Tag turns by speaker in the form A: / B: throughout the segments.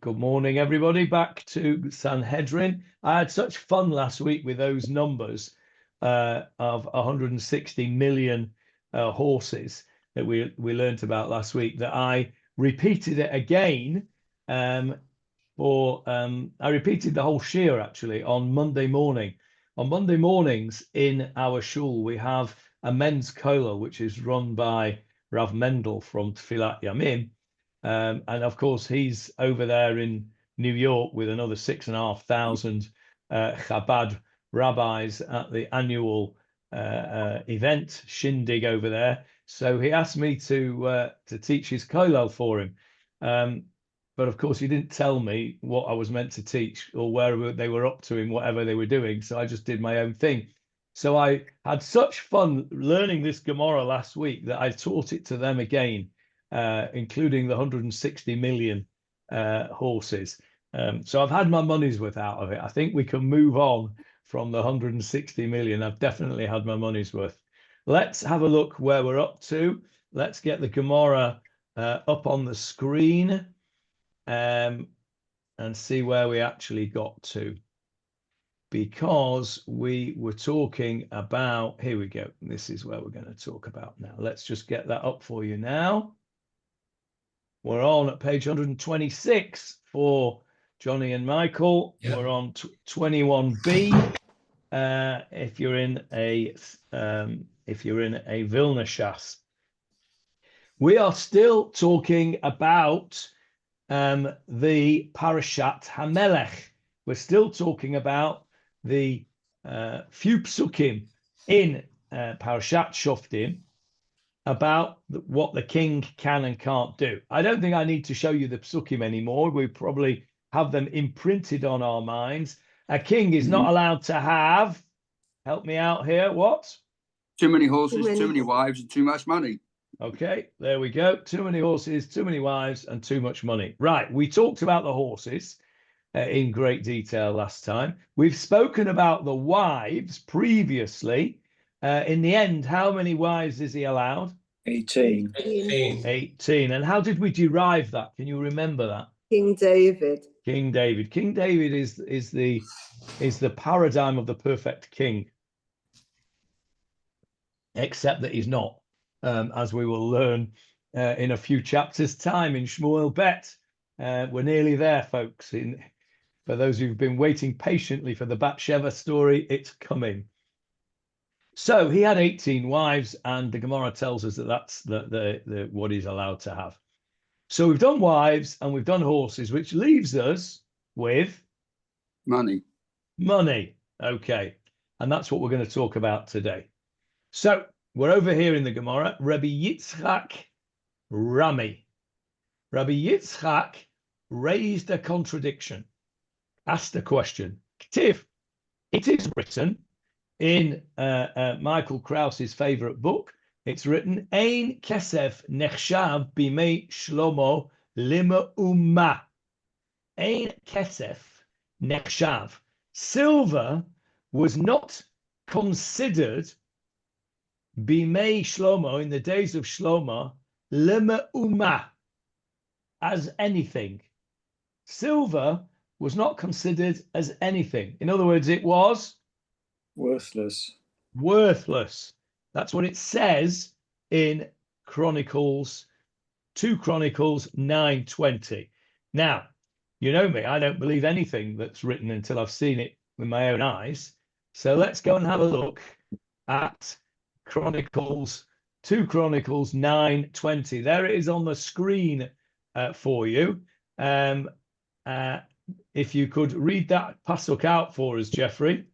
A: Good morning, everybody. Back to Sanhedrin. I had such fun last week with those numbers of 160 million horses that we learnt about last week that I repeated it again. I repeated the whole shiur actually on Monday morning. On Monday mornings in our shul, we have a men's kollel, which is run by Rav Mendel from Tfilat Yamim. And of course, he's over there in New York with another 6,500 Chabad rabbis at the annual event, Shindig over there. So he asked me to teach his kollel for him. But of course, he didn't tell me what I was meant to teach or where they were up to in whatever they were doing. So I just did my own thing. So I had such fun learning this Gemarah last week that I taught it to them again. Including the 160 million horses. So I've had my money's worth out of it. I think we can move on from the 160 million. I've definitely had my money's worth. Let's have a look where we're up to. Let's get the Gemarah up on the screen and see where we actually got to. Because we were talking about, here we go. This is where we're going to talk about now. Let's just get that up for you now. We're on at page 126 for Johnny and Michael. Yep. We're on 21b. If you're in a Vilna Shas, we are still talking about the Parashat Hamelech. We're still talking about the few psukim in Parashat Shoftim about what the king can and can't do. I don't think I need to show you the psukim anymore. We probably have them imprinted on our minds. A king is not allowed to have, help me out here, what?
B: Too many horses, too many wives, and too much money.
A: Okay, there we go. Too many horses, too many wives, and too much money. Right, we talked about the horses in great detail last time. We've spoken about the wives previously. In the end, how many wives is he allowed?
C: 18.
A: 18. And how did we derive that? Can you remember that?
D: King David.
A: King David. King David is the paradigm of the perfect king. Except that he's not, as we will learn in a few chapters' time in Shmuel Bet. We're nearly there, folks. For those who've been waiting patiently for the Bathsheba story, it's coming. So he had 18 wives, and the Gemarah tells us that that's the what he's allowed to have. So we've done wives and we've done horses, which leaves us with
B: money.
A: Money. Okay. And that's what we're going to talk about today. So we're over here in the Gemarah. Rabbi Yitzchak Rami. Rabbi Yitzchak raised a contradiction, asked a question. Ktiv, it is written in Michael Krause's favorite book. It's written, Ein kesef nechshav bimei Shlomo lima umma. Ein kesef nechshav. Silver was not considered bimei Shlomo, in the days of Shlomo, lima umma, as anything. Silver was not considered as anything. In other words, it was
C: worthless.
A: Worthless. That's what it says in Chronicles, 2 Chronicles 9:20. Now, you know me, I don't believe anything that's written until I've seen it with my own eyes. So let's go and have a look at Chronicles, 2 Chronicles 9:20. There it is on the screen for you. If you could read that pasuk out for us, Jeffrey.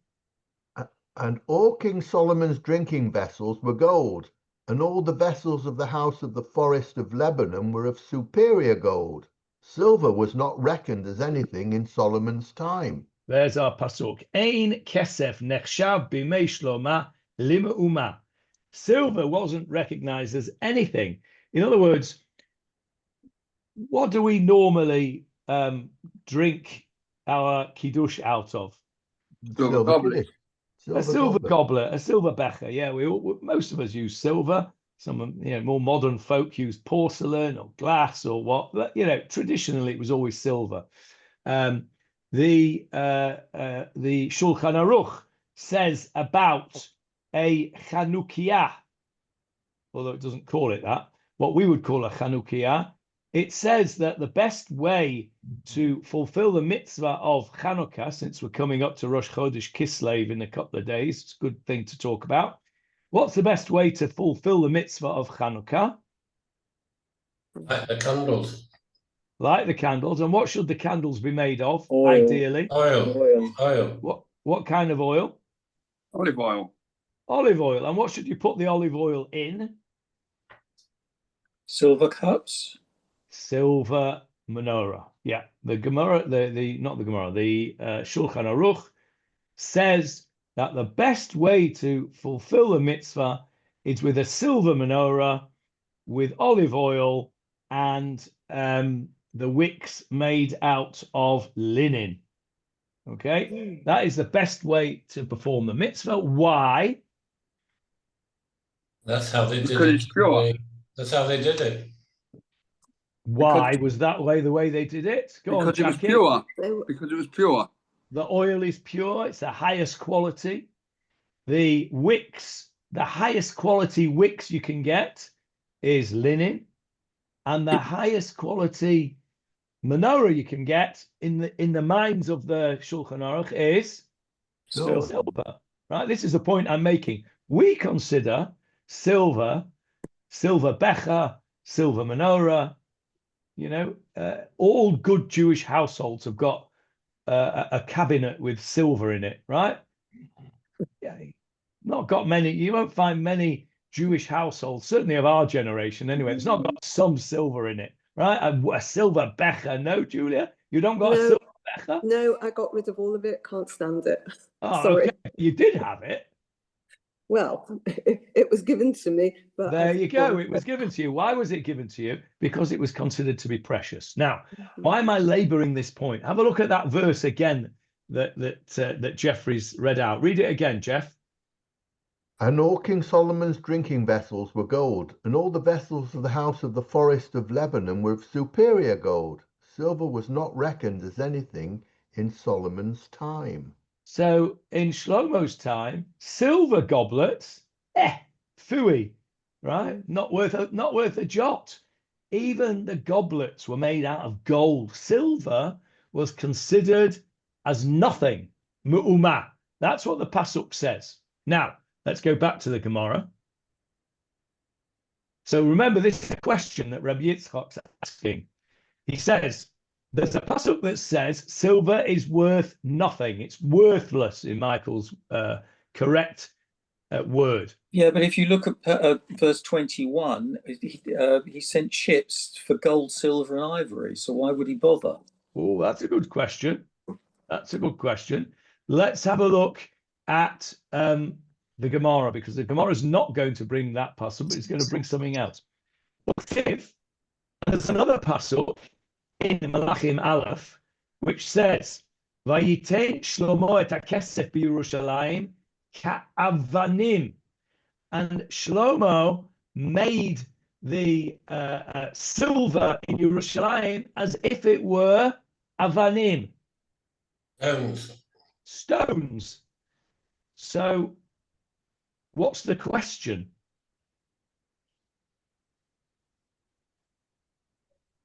E: And all King Solomon's drinking vessels were gold, and all the vessels of the house of the forest of Lebanon were of superior gold. Silver was not reckoned as anything in Solomon's time.
A: There's our pasuk. Ein kesef nechshav bimei Shlomo lima umma. Silver wasn't recognized as anything. In other words, what do we normally drink our kiddush out of?
E: Silver goblet.
A: A silver goblet, a silver becher. Yeah, most of us use silver. Some more modern folk use porcelain or glass or what, but traditionally it was always silver. The Shulchan Aruch says about a Chanukiah, although it doesn't call it that, what we would call a Chanukiah. It says that the best way to fulfill the mitzvah of Chanukah, since we're coming up to Rosh Chodesh Kislev in a couple of days, it's a good thing to talk about. What's the best way to fulfill the mitzvah of Chanukah?
D: Light the candles.
A: Light the candles. And what should the candles be made of,
C: Oil.
A: ideally?
D: Oil.
A: What kind of oil?
B: Olive oil.
A: Olive oil. And what should you put the olive oil in?
C: Silver cups.
A: Silver menorah. Yeah, the Gemarah, the Shulchan Aruch says that the best way to fulfill the mitzvah is with a silver menorah with olive oil and the wicks made out of linen. Okay, that is the best way to perform the mitzvah. Why?
D: That's how they did
B: Because
D: it.
B: it's pure.
D: That's how they did it.
A: Why was that the way they did it? Go on,
B: Because it was
A: Jackie.
B: pure. Because it was pure.
A: The oil is pure. It's the highest quality. The wicks, the highest quality wicks you can get is linen, and the highest quality menorah you can get in the minds of the Shulchan Aruch is silver. Right? This is the point I'm making. We consider silver becher, silver menorah. All good Jewish households have got a cabinet with silver in it, right? Yeah, not got many. You won't find many Jewish households, certainly of our generation anyway. It's not got some silver in it, right? A silver becher, no, Julia, you don't got a silver becher.
F: No, I got rid of all of it. Can't stand it.
A: Oh,
F: Sorry.
A: okay. You did have it.
F: Well, it was given to me. But
A: There you go. It was given to you. Why was it given to you? Because it was considered to be precious. Now, why am I laboring this point? Have a look at that verse again that Jeffrey's read out. Read it again, Jeff.
E: And all King Solomon's drinking vessels were gold, and all the vessels of the house of the forest of Lebanon were of superior gold. Silver was not reckoned as anything in Solomon's time.
A: So in Shlomo's time, silver goblets, phooey, right? Not worth a jot. Even the goblets were made out of gold. Silver was considered as nothing. Mu'umah. That's what the Pasuk says. Now, let's go back to the Gemara. So remember, this is a question that Rabbi Yitzchak's asking. He says, there's a pasuk that says silver is worth nothing. It's worthless in Michael's correct word.
C: Yeah, but if you look at verse 21, he sent ships for gold, silver, and ivory. So why would he bother?
A: Oh, that's a good question. That's a good question. Let's have a look at the Gemarah, because the Gemarah is not going to bring that pasuk, but it's going to bring something else. If there's another pasuk in Malachim Aleph, which says, "Vayitein Shlomo et hakesef b'Yerushalayim ka'avanim," and Shlomo made the silver in Yerushalayim as if it were avanim, stones. So, what's the question?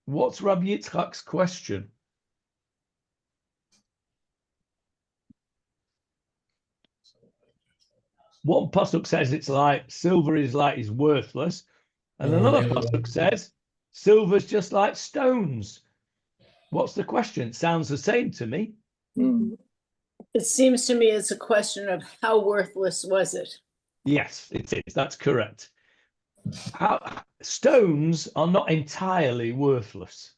A: What's Rabbi Yitzchak's question? One pasuk says it's like silver is worthless, and another pasuk says silver's just like stones. What's the question? Sounds the same to me.
G: It seems to me it's a question of how worthless was it?
A: Yes, it is. That's correct. Stones are not entirely worthless,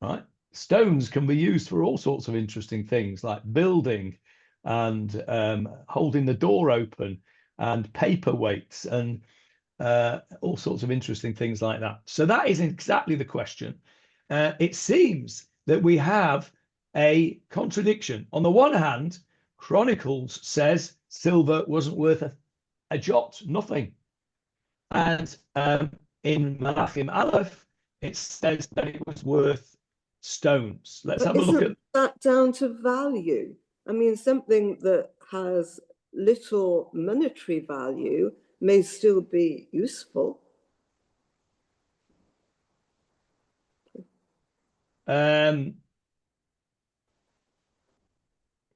A: right? Stones can be used for all sorts of interesting things, like building and holding the door open and paperweights and all sorts of interesting things like that. So that is exactly the question. It seems that we have a contradiction. On the one hand, Chronicles says silver wasn't worth a jot, nothing. And in Malachim Aleph, it says that it was worth stones. Let's have a look at
F: that down to value. I mean, something that has little monetary value may still be useful.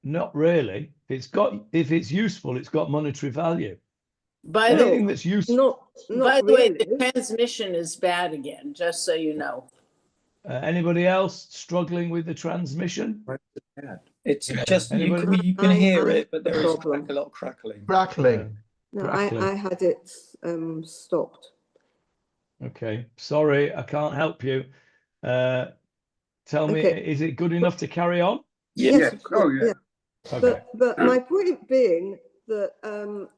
A: Not really. If it's useful, it's got monetary value.
G: By
A: Anything that's useful.
G: by the
F: really.
G: way, the transmission is bad again, just so you know.
A: Anybody else struggling with the transmission?
C: It's just
A: Anybody?
C: you can hear it, but there is a
F: problem.
C: lot of crackling.
E: Crackling.
F: No,
A: Crackling.
F: I had it stopped.
A: Okay, sorry, I can't help you. Tell me,
F: Okay.
A: is it good enough to carry on?
B: Yes. Oh, yeah.
A: Okay.
F: But my point being that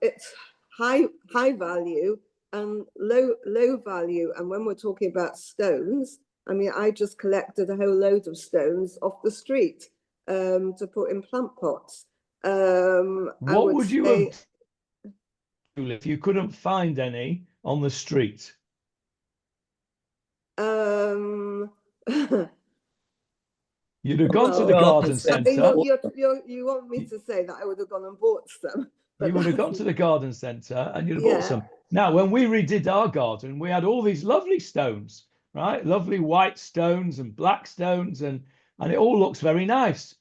F: it's high value and low value. And when we're talking about stones, I mean, I just collected a whole load of stones off the street to put in plant pots.
A: What would you have done if you couldn't find any on the street? You'd have gone to the garden centre.
F: You want me to say that I would have gone and bought some.
A: You would have gone to the garden centre and you'd have bought some. Now, when we redid our garden, we had all these lovely stones, right? Lovely white stones and black stones, and it all looks very nice.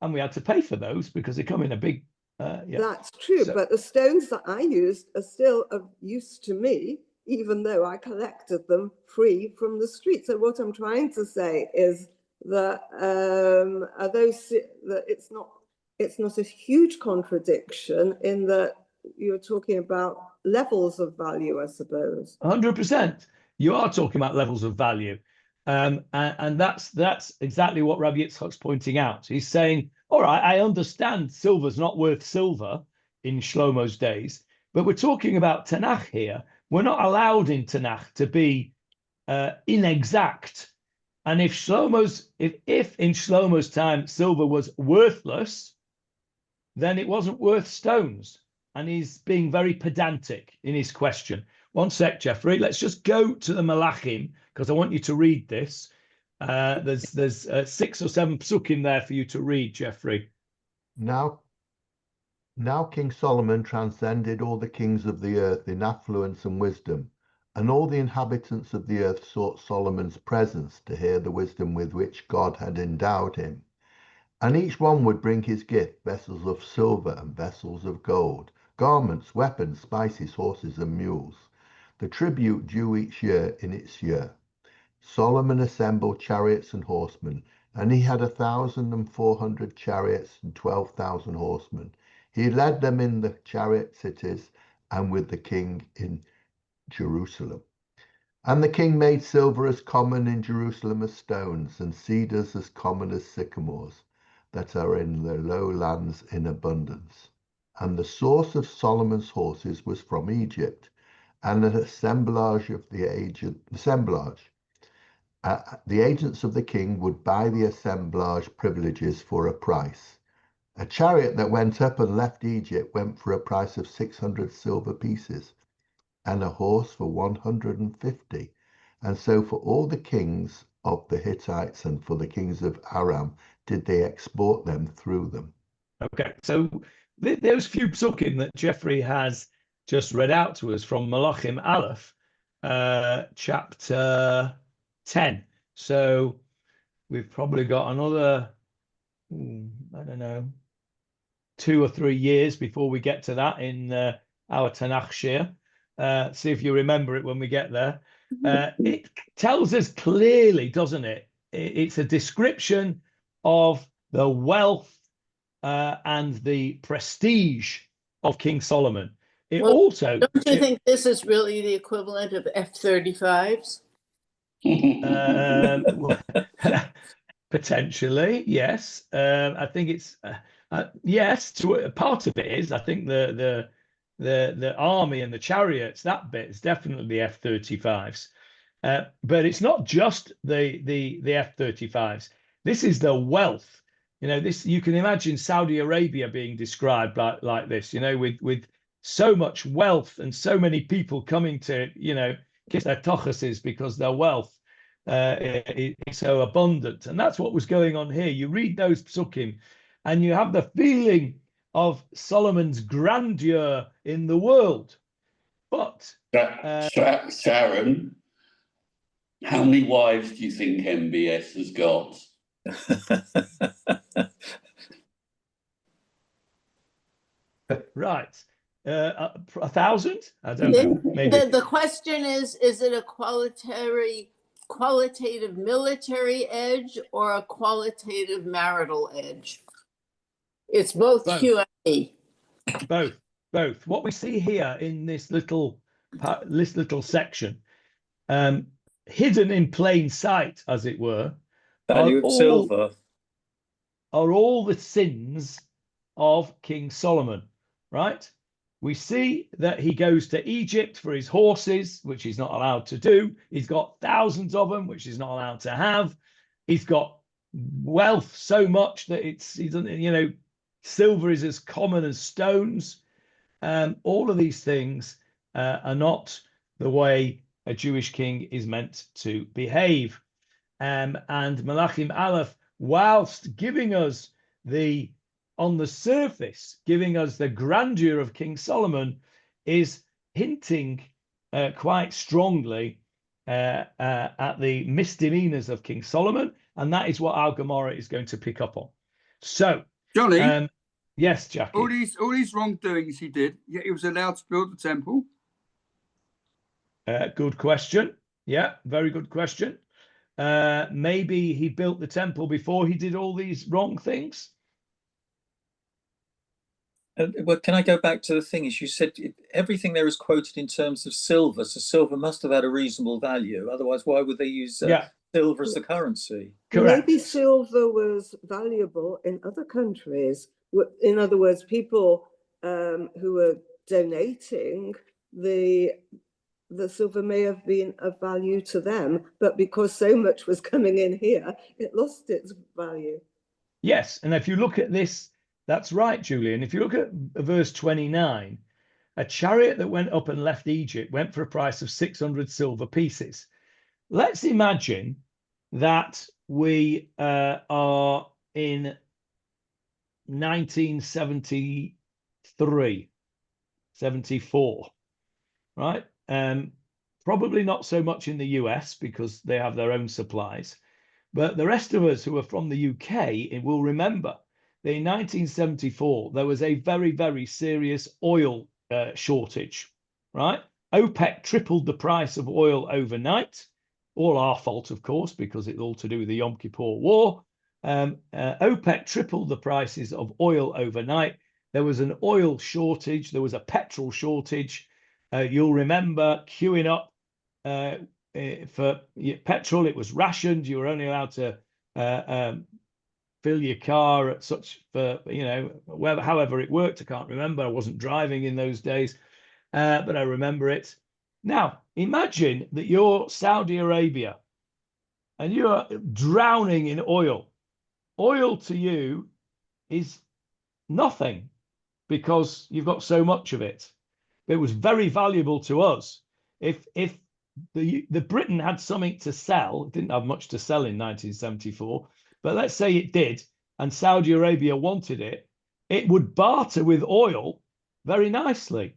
A: And we had to pay for those because they come in a big.
F: That's true, but the stones that I used are still of use to me, even though I collected them free from the street. So what I'm trying to say is that that it's not a huge contradiction in that you're talking about levels of value, I suppose.
A: 100%. You are talking about levels of value. And that's exactly what Rabbi Yitzchak's pointing out. He's saying, all right, I understand silver's not worth silver in Shlomo's days, but we're talking about Tanakh here. We're not allowed in Tanakh to be inexact. And if in Shlomo's time silver was worthless, then it wasn't worth stones. And he's being very pedantic in his question. One sec, Jeffrey. Let's just go to the Malachim because I want you to read this. There's 6 or 7 psukim there for you to read, Jeffrey.
E: Now King Solomon transcended all the kings of the earth in affluence and wisdom, and all the inhabitants of the earth sought Solomon's presence to hear the wisdom with which God had endowed him. And each one would bring his gift, vessels of silver and vessels of gold, garments, weapons, spices, horses, and mules, the tribute due each year in its year. Solomon assembled chariots and horsemen, and he had 1,400 chariots and 12,000 horsemen. He led them in the chariot cities and with the king in Jerusalem. And the king made silver as common in Jerusalem as stones, and cedars as common as sycamores that are in the lowlands in abundance. And the source of Solomon's horses was from Egypt, and an assemblage of the agents of the king would buy the assemblage privileges for a price. A chariot that went up and left Egypt went for a price of 600 silver pieces, and a horse for 150. And so for all the kings of the Hittites and for the kings of Aram did they export them through them.
A: Okay, so those few psukim that Jeffrey has just read out to us from Malachim Aleph, chapter 10. So we've probably got another, I don't know, 2 or 3 years before we get to that in our Tanakh Shir. See if you remember it when we get there. It tells us clearly, doesn't it? It's a description of the wealth and the prestige of King Solomon.
G: Don't you think this is really the equivalent of F-35s?
A: Potentially, yes. I think it's yes. To a part of it is. I think the army and the chariots, that bit is definitely the F-35s. But it's not just the F-35s. This is the wealth. You know, this you can imagine Saudi Arabia being described like this. You know, with so much wealth and so many people coming to, kiss their tochuses because their wealth is so abundant. And that's what was going on here. You read those psukim and you have the feeling of Solomon's grandeur in the world. But
H: Sharon, how many wives do you think MBS has got?
A: Right. 1,000? I don't know. Maybe.
G: The question is it a qualitative military edge or a qualitative marital edge? It's both Q&A.
A: Both. What we see here in this little section, hidden in plain sight, as it were,
C: value of silver,
A: are all the sins of King Solomon, right? We see that he goes to Egypt for his horses, which he's not allowed to do. He's got thousands of them, which he's not allowed to have. He's got wealth so much that silver is as common as stones. All of these things are not the way a Jewish king is meant to behave. And Malachim Aleph, whilst giving us on the surface, giving us the grandeur of King Solomon, is hinting quite strongly at the misdemeanours of King Solomon. And that is what our Gemarah is going to pick up on. So,
B: Johnny,
A: yes, Jackie.
B: All these wrongdoings he did, yet he was allowed to build the temple.
A: Good question. Yeah, very good question. Maybe he built the temple before he did all these wrong things.
C: Well, can I go back to the thing? As you said, everything there is quoted in terms of silver. So silver must have had a reasonable value. Otherwise, why would they use silver as the currency?
A: Correct.
F: Maybe silver was valuable in other countries. In other words, people who were donating, the silver may have been of value to them, but because so much was coming in here, it lost its value.
A: Yes, and if you look at this, that's right, Julian. If you look at verse 29, a chariot that went up and left Egypt went for a price of 600 silver pieces. Let's imagine that we are in 1973, 74, right? Probably not so much in the US because they have their own supplies, but the rest of us who are from the UK will remember that in 1974 there was a very, very serious oil shortage, right? OPEC tripled the price of oil overnight. All our fault, of course, because it's all to do with the Yom Kippur War. OPEC tripled the prices of oil overnight. There was an oil shortage. There was a petrol shortage. You'll remember queuing up for petrol. It was rationed. You were only allowed to fill your car at however it worked. I can't remember. I wasn't driving in those days, but I remember it. Now, imagine that you're Saudi Arabia and you're drowning in oil. Oil to you is nothing because you've got so much of it. It was very valuable to us. If the Britain had something to sell, it didn't have much to sell in 1974, but let's say it did, and Saudi Arabia wanted it, it would barter with oil very nicely.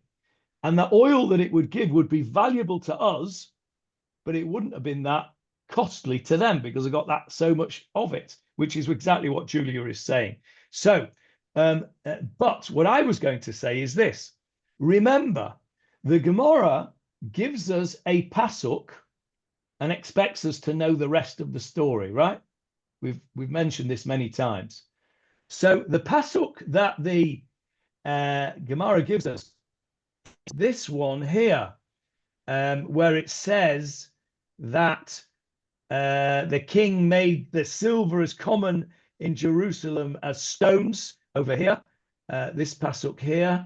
A: And the oil that it would give would be valuable to us, but it wouldn't have been that costly to them because they got that so much of it, which is exactly what Julia is saying. So, but what I was going to say is this. Remember, the Gemarah gives us a pasuk and expects us to know the rest of the story, right? We've mentioned this many times. So the pasuk that the Gemarah gives us, this one here, where it says that the king made the silver as common in Jerusalem as stones over here. This pasuk here,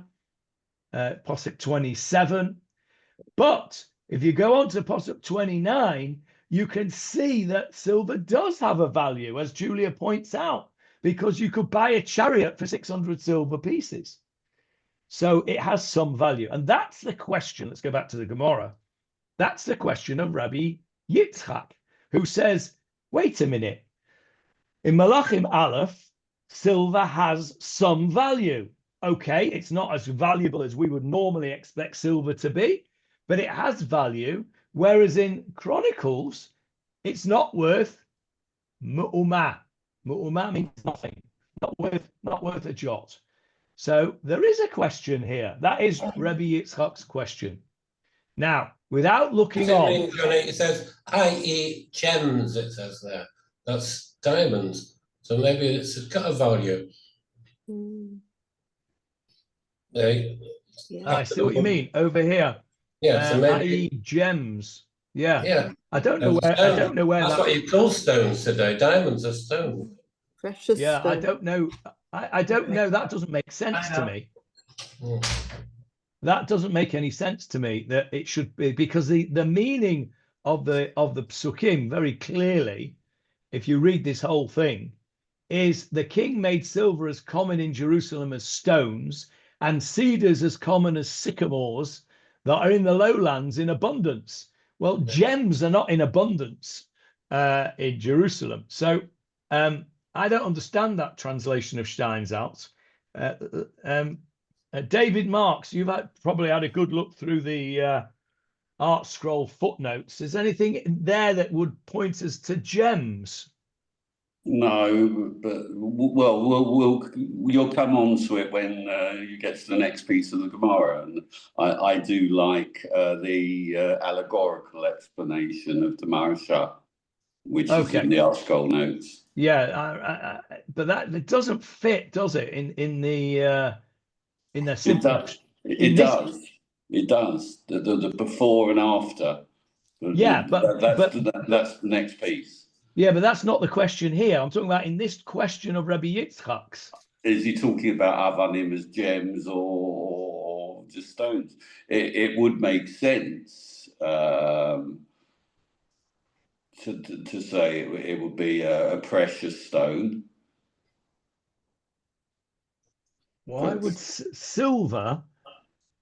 A: pasuk 27. But if you go on to pasuk 29, you can see that silver does have a value, as Julia points out, because you could buy a chariot for 600 silver pieces. So it has some value. And that's the question. Let's go back to the Gemarah. That's the question of Rabbi Yitzchak, who says, wait a minute. In Malachim Aleph, silver has some value. Okay, it's not as valuable as we would normally expect silver to be, but it has value. Whereas in Chronicles, it's not worth mu'umah. Mu'umah means nothing, not worth a jot. So there is a question here. That is Rabbi Yitzchak's question. Now, without looking on,
D: it says, i.e. gems, it says there. That's diamonds. So maybe it's got a value.
A: I see what you mean over here.
D: Yeah, so maybe
A: i.e. gems. Yeah.
D: Yeah.
A: I don't know where
D: that's what you call stones today. Diamonds are stones.
F: Precious
A: yeah,
F: stone.
A: I don't know. I don't know. That doesn't make sense to me. That doesn't make any sense to me that it should be, because the meaning of the psukim very clearly, if you read this whole thing, is the king made silver as common in Jerusalem as stones, and cedars as common as sycamores that are in the lowlands in abundance. Well, gems are not in abundance in Jerusalem. So I don't understand that translation of Steinsaltz. David Marks, you've probably had a good look through the Art Scroll footnotes. Is anything there that would point us to gems?
H: No, but you'll come on to it when you get to the next piece of the Gemara, and I do like the allegorical explanation of the Marasha, which is in the Art Scroll notes.
A: Yeah, but that it doesn't fit, does it? In the simple.
H: It does. The before and after.
A: Yeah, but
H: that's the next piece.
A: Yeah, but that's not the question here. I'm talking about in this question of Rabbi Yitzchak's.
H: Is he talking about avanim as gems or just stones? It would make sense to say it would be a precious stone.
A: Why would silver,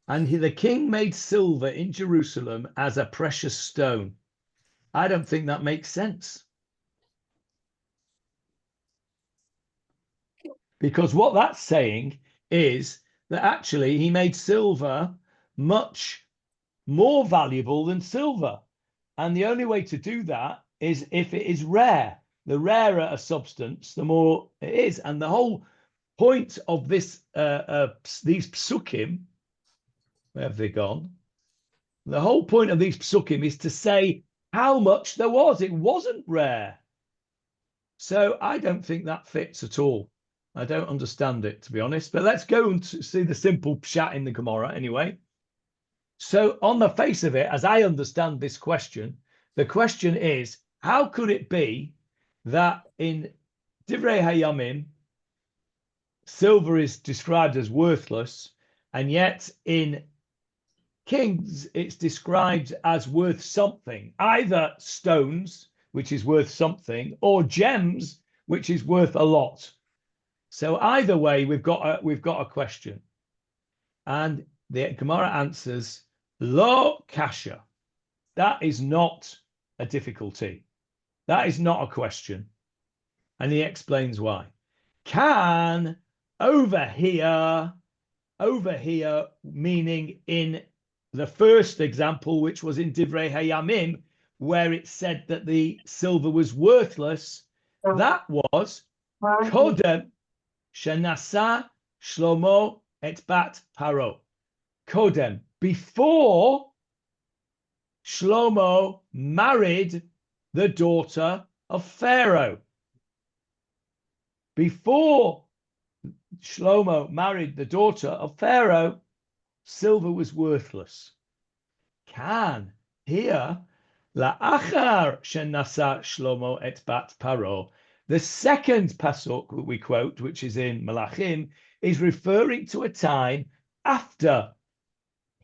A: and the king made silver in Jerusalem as a precious stone? I don't think that makes sense. Because what that's saying is that actually he made silver much more valuable than silver. And the only way to do that is if it is rare. The rarer a substance, the more it is. And the whole point of this, these psukim, where have they gone? The whole point of these psukim is to say how much there was. It wasn't rare. So I don't think that fits at all. I don't understand it, to be honest. But let's go and see the simple pshat in the Gemarah anyway. So on the face of it, as I understand this question, the question is, how could it be that in Divrei Hayamim, silver is described as worthless, and yet in Kings, it's described as worth something, either stones, which is worth something, or gems, which is worth a lot. So either way, we've got a question, and the Gemarah answers lo kasha. That is not a difficulty. That is not a question, and he explains why. Can over here, meaning in the first example, which was in Divrei Hayamim, where it said that the silver was worthless. That was Kodem Shenasa Shlomo et Bat Paro. Kodem, before Shlomo married the daughter of Pharaoh. Before Shlomo married the daughter of Pharaoh, silver was worthless. Can here la'achar shenasa Shlomo et bat Paro. The second pasuk that we quote, which is in Malachim, is referring to a time after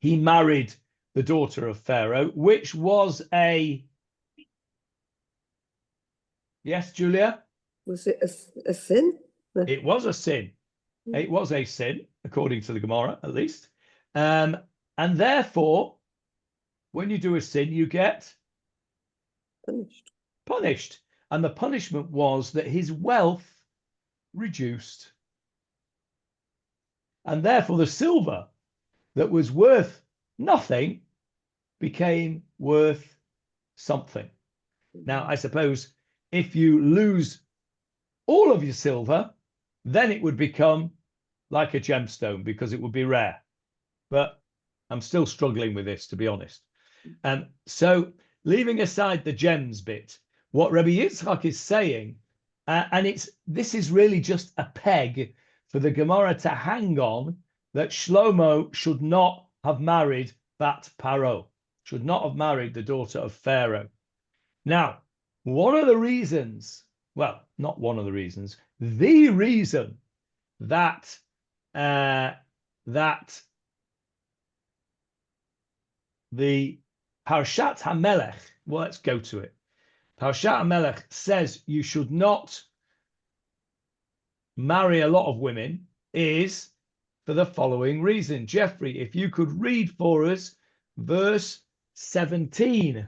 A: he married the daughter of Pharaoh, which was a... Yes, Julia?
F: Was it a sin?
A: It was a sin. It was a sin. according to the Gemarah, at least. And therefore, when you do a sin, you get punished. And the punishment was that his wealth reduced. And therefore, the silver that was worth nothing became worth something. Now, I suppose if you lose all of your silver, then it would become like a gemstone because it would be rare. But I'm still struggling with this, to be honest. So leaving aside the gems bit, what Rabbi Yitzchak is saying, and this is really just a peg for the Gemara to hang on, that Shlomo should not have married Bat Paro, should not have married the daughter of Pharaoh. Now, one of the reasons, well, not one of the reasons, the reason that the Parshat HaMelech, well, let's go to it. Parshat HaMelech says you should not marry a lot of women is for the following reason. Jeffrey, if you could read for us verse 17.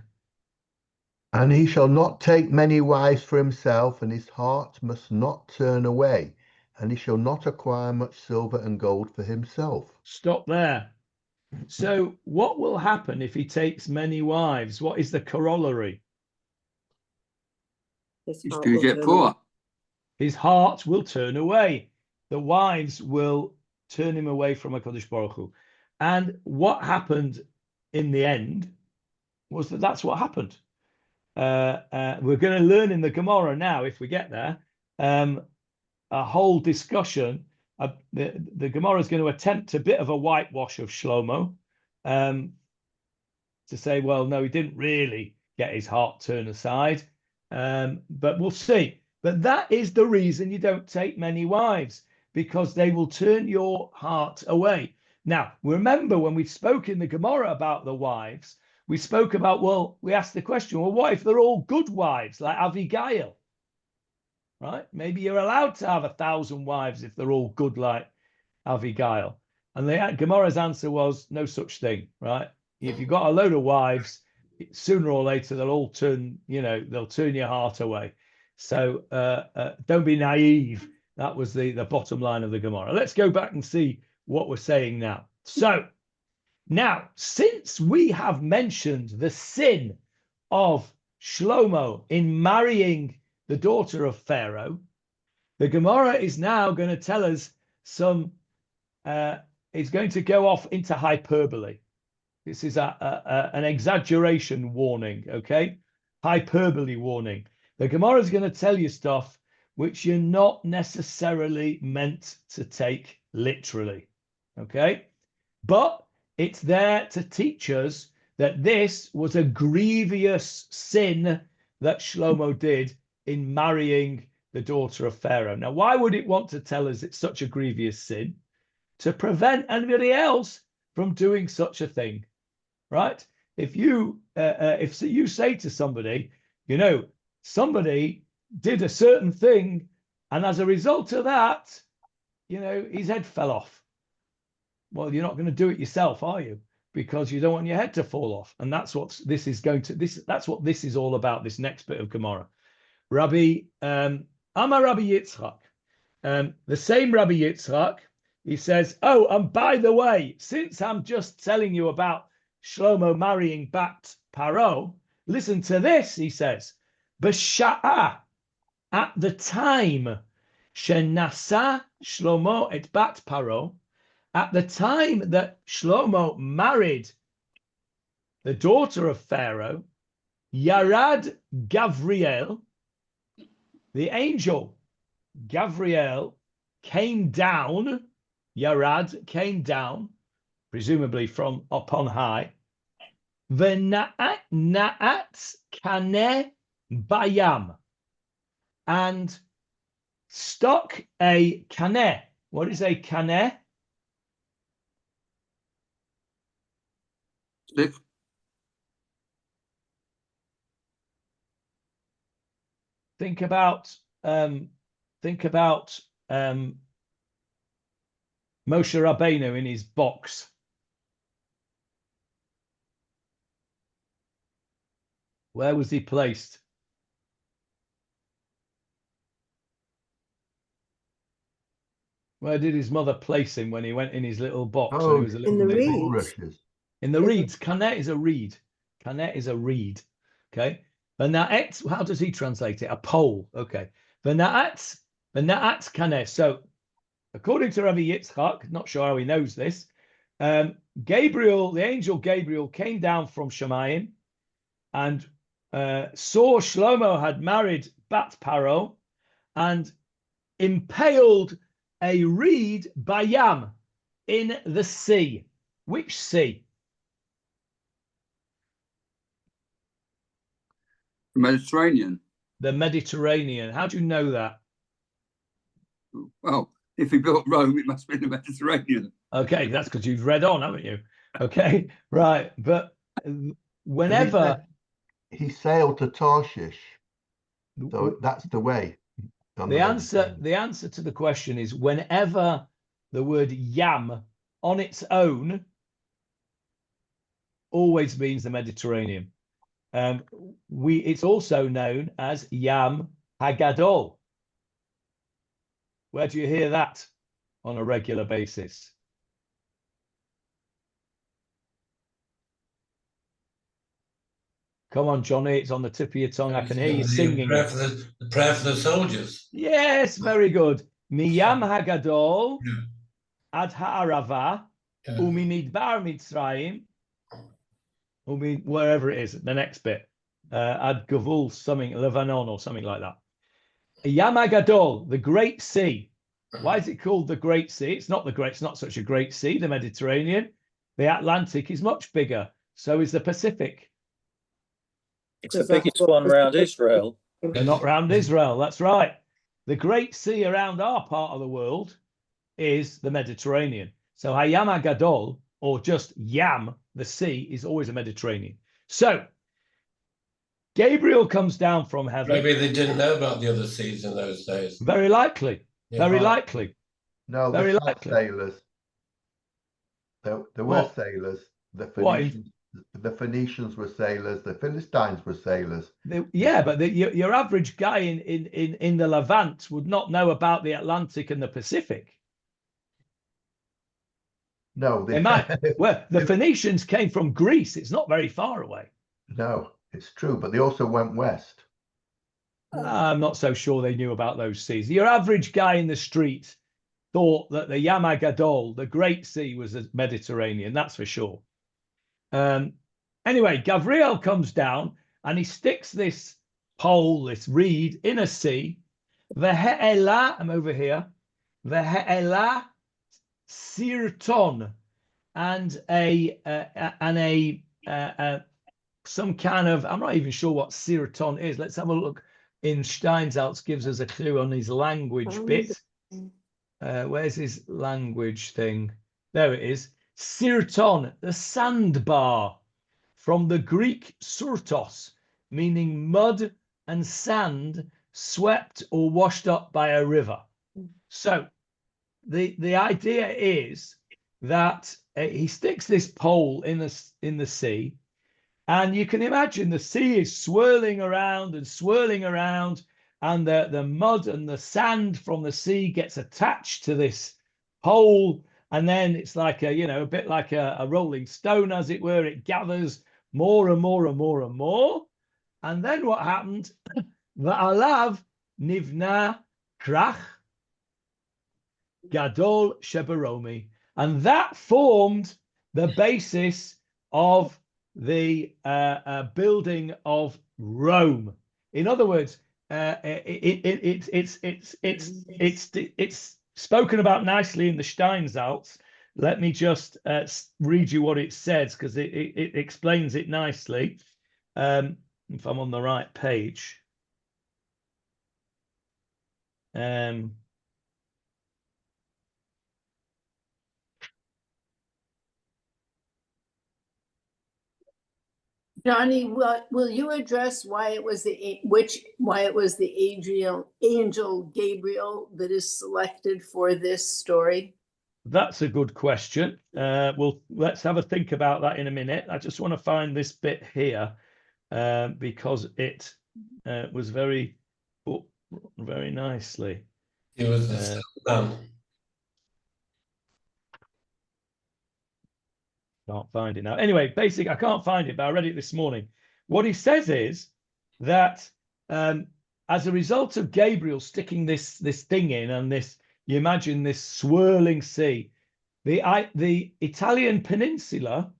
E: And he shall not take many wives for himself, and his heart must not turn away, and he shall not acquire much silver and gold for himself.
A: Stop there. So what will happen if he takes many wives? What is the corollary?
B: He's going to get poor.
A: His heart will turn away. The wives will turn him away from HaKadosh Baruch Hu. And what happened in the end was that's what happened. We're going to learn in the Gemarah now, if we get there, a whole discussion. The Gemarah is going to attempt a bit of a whitewash of Shlomo, to say, well, no, he didn't really get his heart turned aside, but we'll see. But that is the reason you don't take many wives, because they will turn your heart away. Now, remember when we spoke in the Gemarah about the wives, we spoke about, well, we asked the question, well, what if they're all good wives, like Abigail? Right? Maybe you're allowed to have 1,000 wives if they're all good like Abigail. And the Gemarah's answer was no such thing, right? If you've got a load of wives, sooner or later they'll all turn, they'll turn your heart away. So don't be naive. That was the bottom line of the Gemarah. Let's go back and see what we're saying now. So now, since we have mentioned the sin of Shlomo in marrying the daughter of Pharaoh, the Gemarah is now going to tell us it's going to go off into hyperbole. This is an exaggeration warning, okay? Hyperbole warning. The Gemarah is going to tell you stuff which you're not necessarily meant to take literally, okay? But it's there to teach us that this was a grievous sin that Shlomo did in marrying the daughter of Pharaoh. Now, why would it want to tell us it's such a grievous sin? To prevent anybody else from doing such a thing, right? If you say to somebody, somebody did a certain thing, and as a result of that, his head fell off. Well, you're not going to do it yourself, are you? Because you don't want your head to fall off. And that's what this is that's what this is all about, this next bit of Gemarah. Amar Rabbi Yitzchak. The same Rabbi Yitzchak, he says, oh, and by the way, since I'm just telling you about Shlomo marrying Bat Paro, listen to this, he says. B'sha'ah, at the time, shenasa Shlomo et Bat Paro, at the time that Shlomo married the daughter of Pharaoh, Yarad Gavriel, the angel Gavriel, came down, Yarad came down, presumably from up on high, V'na'at kaneh bayam, and stuck a kaneh. What is a kaneh?
B: Stick.
A: Think about Moshe Rabbeinu in his box? Where was he placed? Where did his mother place him when he went in his little box when he was a little
F: in the
A: baby?
F: reeds.
A: In the reeds. Kanet is a reed. Kanet is a reed. Okay. V'na'et, how does he translate it? A pole. Okay. V'na'at kanet. So, according to Rabbi Yitzchak, not sure how he knows this, Gabriel, the angel Gabriel, came down from Shemayim and saw Shlomo had married Bat Paro and impaled a reed bayam in the sea. Which sea?
B: Mediterranean.
A: The Mediterranean. How do you know that?
B: Well, if he built Rome, it must be the Mediterranean.
A: Okay, that's because you've read on, haven't you? Okay, right. But whenever
E: he sailed to Tarshish, so that's the way.
A: The answer to the question is whenever the word yam on its own always means the Mediterranean. It's also known as Yam Hagadol. Where do you hear that on a regular basis? Come on, Johnny, it's on the tip of your tongue. I can hear you singing.
D: The prayer for the soldiers.
A: Yes, very good. Miyam Hagadol ad ha'arava umimidbar Mitzrayim wherever it is, the next bit. Ad Gavul, something, Lebanon or something like that. Yam Hagadol, the Great Sea. Why is it called the Great Sea? It's not such a great sea, the Mediterranean. The Atlantic is much bigger. So is the Pacific.
C: It's the biggest one around Israel.
A: They're not around Israel, that's right. The Great Sea around our part of the world is the Mediterranean. So Hayam Hagadol, or just Yam, the sea, is always a Mediterranean. So Gabriel comes down from heaven.
D: Maybe they didn't know about the other seas in those days.
A: Very likely. Yeah, very likely.
E: No, very likely. Sailors. There were sailors. The Phoenicians were sailors. The Philistines were sailors.
A: But your average guy in the Levant would not know about the Atlantic and the Pacific.
E: No,
A: they might. Well, the Phoenicians came from Greece. It's not very far away.
E: No, it's true, but they also went west.
A: I'm not so sure they knew about those seas. Your average guy in the street thought that the Yam Hagadol, the Great Sea, was the Mediterranean. That's for sure. Anyway, Gabriel comes down and he sticks this pole, this reed, in a sea. Ve'e'ela, I'm over here. Ve'e'ela sirton, and some kind of, I'm not even sure what sirton is. Let's have a look. In Steinsaltz gives us a clue on his language bit. Where's his language thing? There it is. Sirton, the sandbar, from the Greek surtos, meaning mud and sand swept or washed up by a river. So the idea is that he sticks this pole in the sea, and you can imagine the sea is swirling around, and the mud and the sand from the sea gets attached to this pole, and then it's like a bit like a rolling stone, as it were. It gathers more and more and more and more, and then what happened? Va'alav nivna krach gadol shebaromi, and that formed the basis of the building of Rome. In other words, it's spoken about nicely in the Steinsaltz. Let me just read you what it says, because it explains it nicely. If I'm on the right page.
G: Johnny, will you address why it was the angel Gabriel that is selected for this story?
A: That's a good question. Let's have a think about that in a minute. I just want to find this bit here because it was very nicely.
D: He was the man.
A: Can't find it now. Anyway, I can't find it, but I read it this morning. What he says is that as a result of Gabriel sticking this thing in, and this, you imagine this swirling sea, the Italian peninsula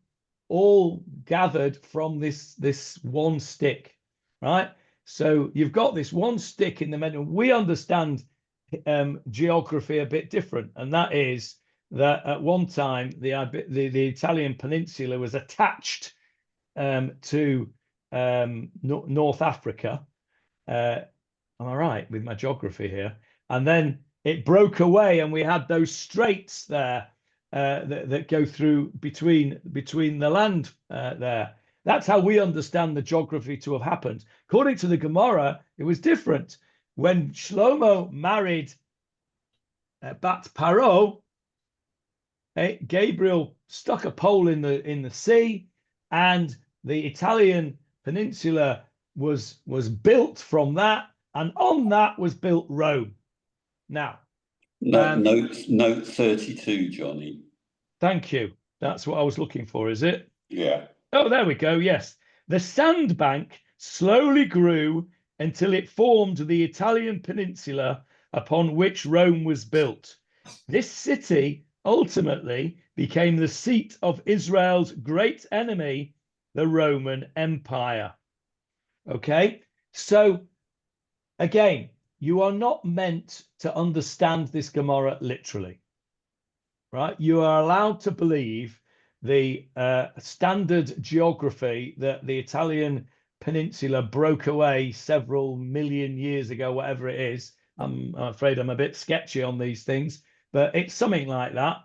A: all gathered from this one stick, right? So you've got this one stick in the middle. We understand geography a bit different, and that is that at one time the Italian peninsula was attached to North Africa. Am I right with my geography here? And then it broke away, and we had those straits there that go through between the land there. That's how we understand the geography to have happened. According to the Gemarah, it was different. When Shlomo married Bat Paro, Gabriel stuck a pole in the sea, and the Italian peninsula was built from that, and on that was built Rome. Now,
H: note 32, Johnny.
A: Thank you. That's what I was looking for, is it?
H: Yeah.
A: Oh, there we go. Yes. The sandbank slowly grew until it formed the Italian peninsula upon which Rome was built. This city ultimately became the seat of Israel's great enemy, the Roman Empire. Okay, so again, you are not meant to understand this Gemarah literally, right? You are allowed to believe the standard geography that the Italian peninsula broke away several million years ago, whatever it is. I'm afraid I'm a bit sketchy on these things, but it's something like that.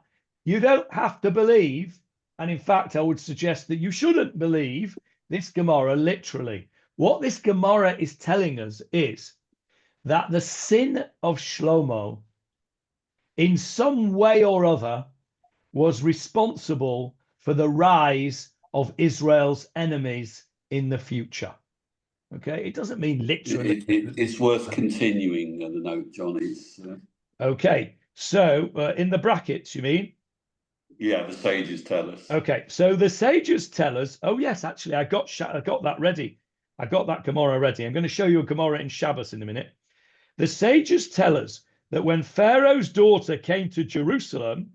A: You don't have to believe, and in fact, I would suggest that you shouldn't believe this Gemarah literally. What this Gemarah is telling us is that the sin of Shlomo, in some way or other, was responsible for the rise of Israel's enemies in the future. Okay, it doesn't mean literally.
H: It's worth continuing the note, Johnny.
A: Okay, so in the brackets, you mean?
H: Yeah, the sages tell us.
A: Okay, so the sages tell us. Oh yes, actually, I got that ready. I got that Gemarah ready. I'm going to show you a Gemarah in Shabbos in a minute. The sages tell us that when Pharaoh's daughter came to Jerusalem,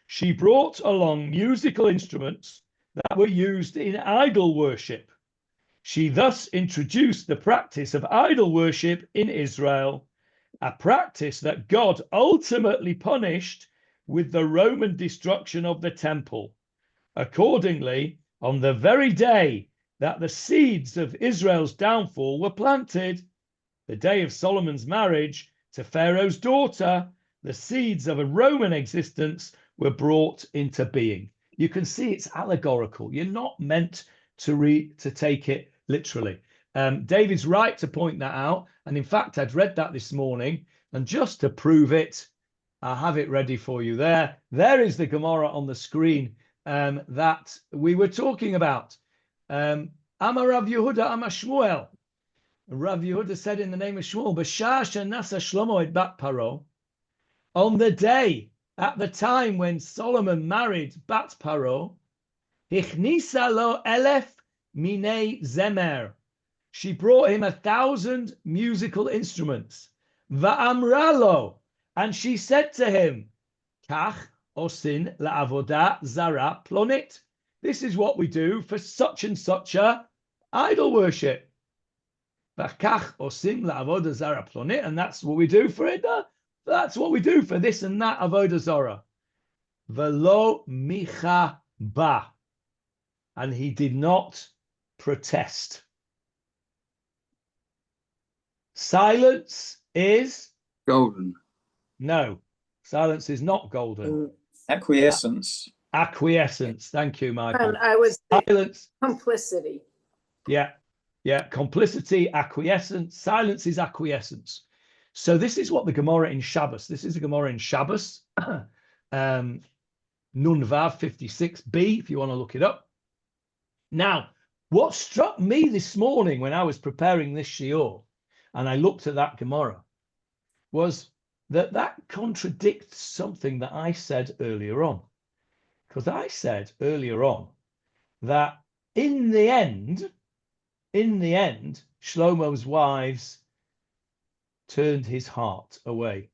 A: she brought along musical instruments that were used in idol worship. She thus introduced the practice of idol worship in Israel, a practice that God ultimately punished with the Roman destruction of the temple. Accordingly, on the very day that the seeds of Israel's downfall were planted, the day of Solomon's marriage to Pharaoh's daughter, the seeds of a Roman existence were brought into being. You can see it's allegorical. You're not meant to take it literally. David's right to point that out. And in fact, I'd read that this morning. And just to prove it, I have it ready for you there. There is the Gemarah on the screen that we were talking about. Amar Rav Yehuda Amar Shmuel. Rav Yehuda said in the name of Shmuel, B'shah shenasa Shlomo et bat Paro, on the day, at the time when Solomon married Bat Paro, Hichnisa lo elef minei zemer. She brought him 1,000 musical instruments. Va'amra lo, and she said to him, Kach osin la'avoda zara plonit. This is what we do for such and such a idol worship. Va'kach osin la'avoda zara plonit, and that's what we do for it. That's what we do for this and that avodah zara. Velo micha ba, and he did not protest. Silence is
B: golden.
A: No, silence is not golden.
C: Acquiescence.
A: Acquiescence. Thank you, Michael.
G: And I was
A: silence.
G: Complicity.
A: Yeah. Complicity, acquiescence. Silence is acquiescence. So this is what the Gemarah in Shabbos. This is the Gemarah in Shabbos. Nun Vav 56b, if you want to look it up. Now, what struck me this morning when I was preparing this shiur, and I looked at that Gemarah, was that contradicts something that I said earlier on. Because I said earlier on that in the end, Shlomo's wives turned his heart away.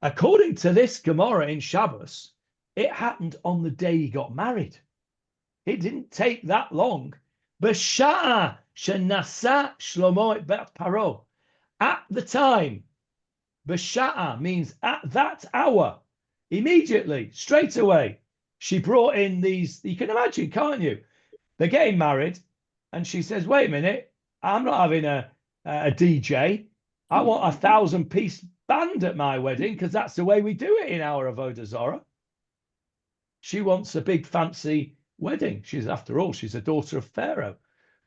A: According to this Gemarah in Shabbos, it happened on the day he got married. It didn't take that long. B'sha'a shenasa Shlomo et bet Paro. At the time, b'sha'a means at that hour, immediately, straight away. She brought in these, you can imagine, can't you? They're getting married, and she says, wait a minute, I'm not having a DJ. I want a 1,000-piece band at my wedding, because that's the way we do it in our Avodah Zorah. She wants a big fancy wedding. After all, she's a daughter of Pharaoh,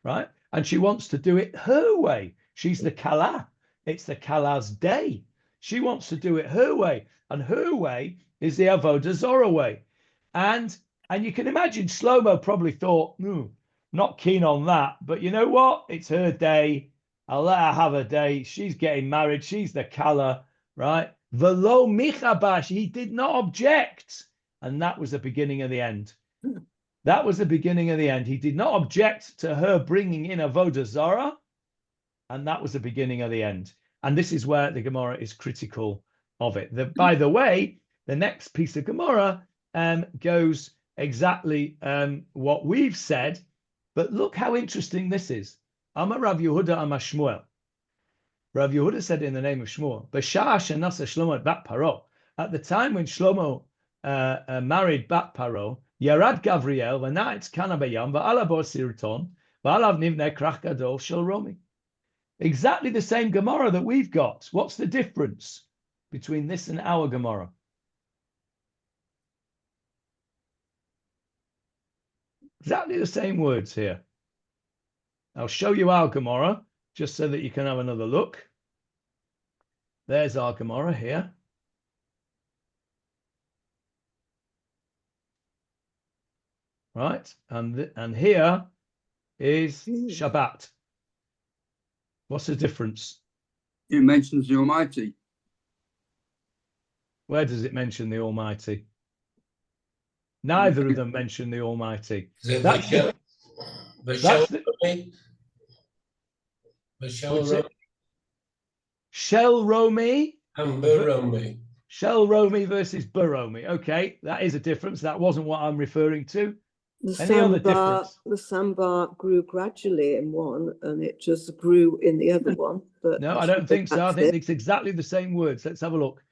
A: right? And she wants to do it her way. She's the Kala. It's the Kala's day. She wants to do it her way, and her way is the Avodah Zorah way. And you can imagine Shlomo probably thought, not keen on that, but you know what? It's her day. I'll let her have a day. She's getting married. She's the Kala, right? Velo michabash. He did not object. And that was the beginning of the end. That was the beginning of the end. He did not object to her bringing in Avodah Zarah. And that was the beginning of the end. And this is where the Gemarah is critical of it. By the way, the next piece of Gemarah goes exactly what we've said. But look how interesting this is. Amar Rav Yehuda Amar Shmuel. Rav Yehuda said in the name of Shmuel, B'sha'a shenasa Shlomo et bat Paro. At the time when Shlomo married bat Paro, Yarad Gavriel v'na'etz kana bayam v'alabo sirton v'alav nivneh krach gadol shel Romi. Exactly the same Gemarah that we've got. What's the difference between this and our Gemarah? Exactly the same words here. I'll show you our Gemarah just so that you can have another look. There's our Gemarah here. Right, and here is Shabbat. What's the difference?
B: It mentions the Almighty.
A: Where does it mention the Almighty? Neither of them mention the Almighty. That's the Shel Romi
D: and Baromi.
A: Shel Romi versus Baromi. Okay, that is a difference. That wasn't what I'm referring to. Any other difference?
F: The sandbar grew gradually in one, and it just grew in the other one. But
A: no, I don't think so. I think it's exactly the same words. Let's have a look.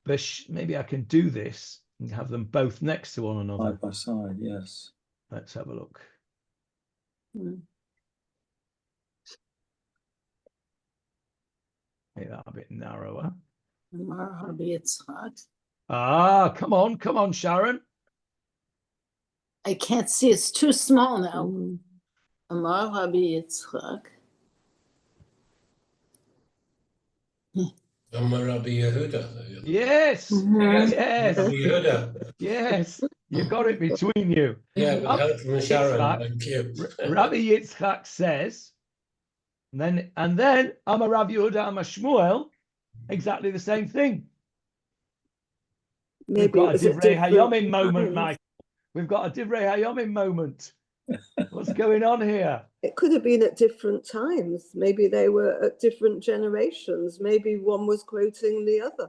A: But maybe I can do this and have them both next to one another.
C: Side by side, yes.
A: Let's have a look. Make that a bit narrower. Ah, come on, Sharon.
G: I can't see. It's too small now. Amar Rabbi Yitzchak.
D: Amar Rabbi Yehuda.
A: Yes. Yes.
D: Rabbi Yehuda.
A: Yes. You got it between you.
D: Yeah, with help from Sharon. Thank you.
A: Rabbi Yitzchak says, and then Amar Rabbi Yehuda Amar Shmuel, exactly the same thing. We've got a Divrei Hayomim moment, Mike. We've got a Divrei Hayomim moment. What's going on here?
F: It could have been at different times. Maybe they were at different generations. Maybe one was quoting the other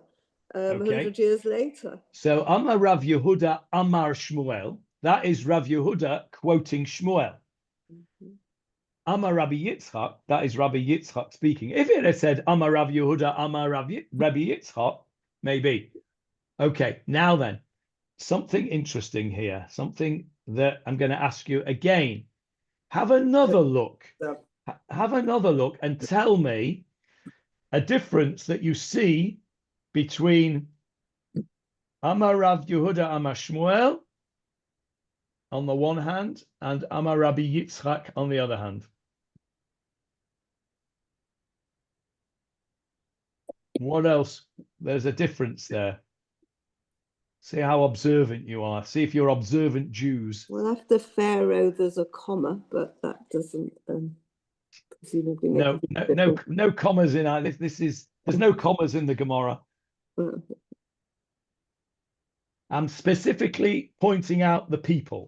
F: 100 years later.
A: So Amar Rav Yehuda Amar Shmuel. That is Rav Yehuda quoting Shmuel. Amar Rabbi Yitzchak. That is Rabbi Yitzchak speaking. If it had said Amar Rav Yehuda Amar Rabbi Yitzchak, maybe. Okay, now then. Something interesting here, something that I'm going to ask you again. Have another look. Have another look and tell me a difference that you see between Amar Rav Yehuda Amar Shmuel on the one hand and Amar Rabbi Yitzchak on the other hand. What else? There's a difference there. See how observant you are. See if you're observant Jews.
F: Well, after Pharaoh, there's a comma, but that doesn't presumably make a difference.
A: No commas in there's no commas in the Gemara. I'm specifically pointing out the people.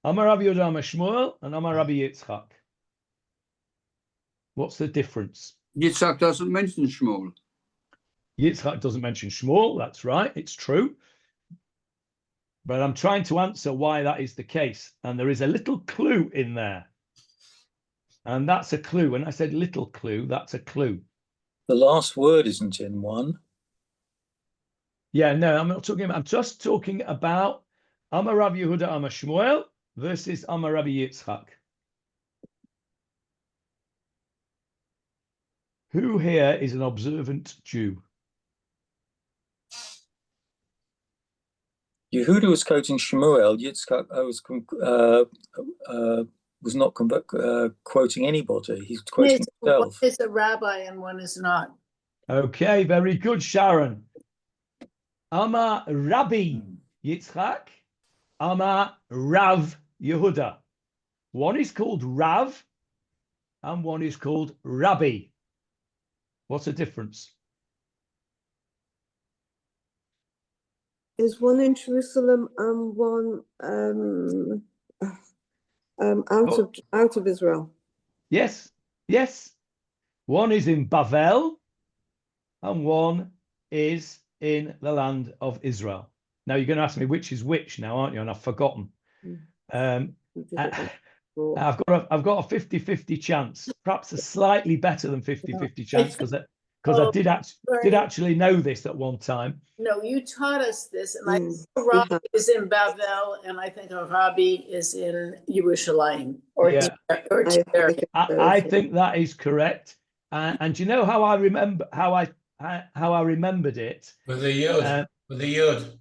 A: Amar Rabbi Yehuda Amar Shmuel and Amar Rabbi Yitzchak. What's the difference?
B: Yitzchak doesn't mention Shmuel.
A: Yitzchak doesn't mention Shmuel. That's right. It's true. But I'm trying to answer why that is the case. And there is a little clue in there. And that's a clue. When I said little clue, that's a clue.
C: The last word isn't in one.
A: Yeah, no, I'm not talking about, I'm just talking about Amar Rabbi Yehuda Amar Shmuel versus Amar Rabbi Yitzchak. Who here is an observant Jew?
C: Yehuda was quoting Shmuel. Yitzchak was not quoting anybody. He's quoting himself.
G: One is a rabbi and one is not.
A: Okay, very good, Sharon. Amar Rabbi Yitzchak, Amar Rav Yehuda. One is called Rav and one is called Rabbi. What's the difference?
F: Is one in Jerusalem and one out of Israel?
A: Yes, yes. One is in Bavel and one is in the land of Israel. Now you're going to ask me which is which now, aren't you? And I've forgotten. I've got a 50-50 chance, perhaps a slightly better than 50-50 chance because I did actually know this at one time.
G: No, you taught us this, and I think Rabbi is in Bavel, and I think Rabbi is in Yerushalayim.
A: I think that is correct. And you know how I remember how I remembered it?
D: With the Yud. With the Yud.